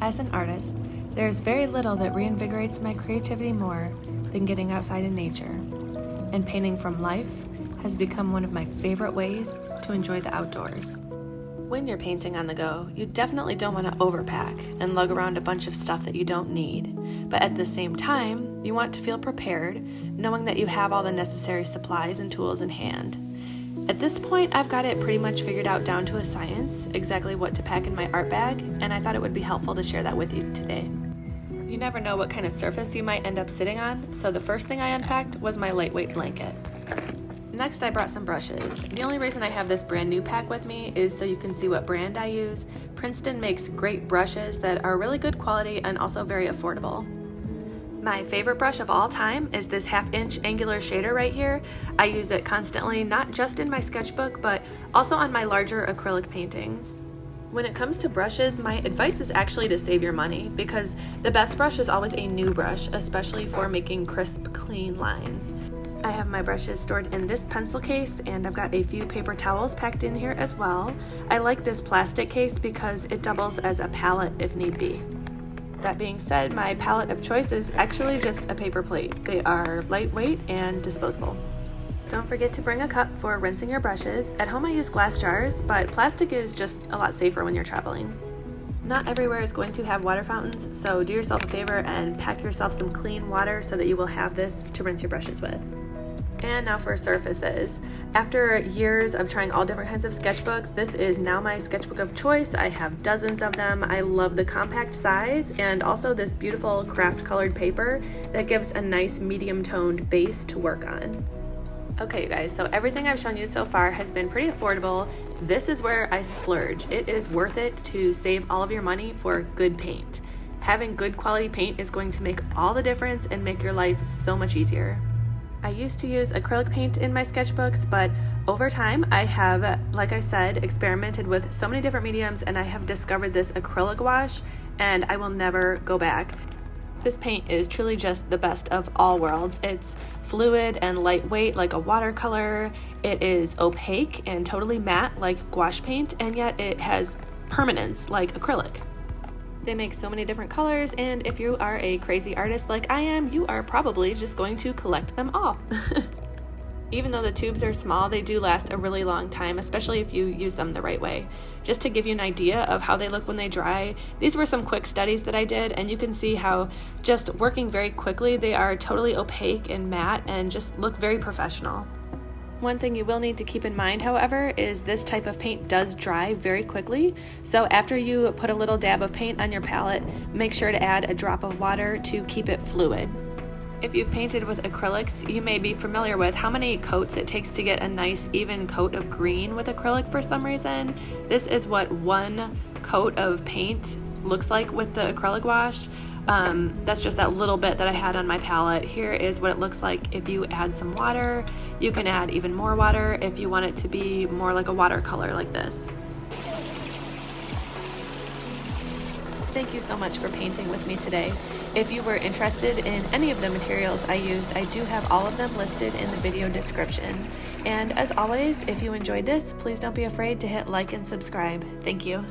As an artist, there's very little that reinvigorates my creativity more than getting outside in nature, and painting from life has become one of my favorite ways to enjoy the outdoors. When you're painting on the go, you definitely don't want to overpack and lug around a bunch of stuff that you don't need, but at the same time, you want to feel prepared, knowing that you have all the necessary supplies and tools in hand. At this point, I've got it pretty much figured out down to a science, exactly what to pack in my art bag, and I thought it would be helpful to share that with you today. You never know what kind of surface you might end up sitting on, so the first thing I unpacked was my lightweight blanket. Next, I brought some brushes. The only reason I have this brand new pack with me is so you can see what brand I use. Princeton makes great brushes that are really good quality and also very affordable. My favorite brush of all time is this 1/2-inch angular shader right here. I use it constantly, not just in my sketchbook, but also on my larger acrylic paintings. When it comes to brushes, my advice is actually to save your money, because the best brush is always a new brush, especially for making crisp, clean lines. I have my brushes stored in this pencil case, and I've got a few paper towels packed in here as well. I like this plastic case because it doubles as a palette if need be. That being said, my palette of choice is actually just a paper plate. They are lightweight and disposable. Don't forget to bring a cup for rinsing your brushes. At home I use glass jars, but plastic is just a lot safer when you're traveling. Not everywhere is going to have water fountains, so do yourself a favor and pack yourself some clean water so that you will have this to rinse your brushes with. And now for surfaces. After years of trying all different kinds of sketchbooks, this is now my sketchbook of choice. I have dozens of them. I love the compact size and also this beautiful craft colored paper that gives a nice medium toned base to work on. Okay, you guys, so everything I've shown you so far has been pretty affordable. This is where I splurge. It is worth it to save all of your money for good paint. Having good quality paint is going to make all the difference and make your life so much easier. I used to use acrylic paint in my sketchbooks, but over time I have, like I said, experimented with so many different mediums, and I have discovered this acrylic wash, and I will never go back. This paint is truly just the best of all worlds. It's fluid and lightweight like a watercolor. It is opaque and totally matte like gouache paint, and yet it has permanence like acrylic. They make so many different colors, and if you are a crazy artist like I am, you are probably just going to collect them all. Even though the tubes are small, they do last a really long time, especially if you use them the right way. Just to give you an idea of how they look when they dry, these were some quick studies that I did, and you can see how just working very quickly, they are totally opaque and matte and just look very professional. One thing you will need to keep in mind, however, is this type of paint does dry very quickly. So after you put a little dab of paint on your palette, make sure to add a drop of water to keep it fluid. If you've painted with acrylics, you may be familiar with how many coats it takes to get a nice even coat of green with acrylic for some reason. This is what one coat of paint looks like with the acrylic wash. That's just that little bit that I had on my palette. Here is what it looks like if you add some water. You can add even more water if you want it to be more like a watercolor like this. Thank you so much for painting with me today. If you were interested in any of the materials I used, I do have all of them listed in the video description. And as always, if you enjoyed this, please don't be afraid to hit like and subscribe. Thank you.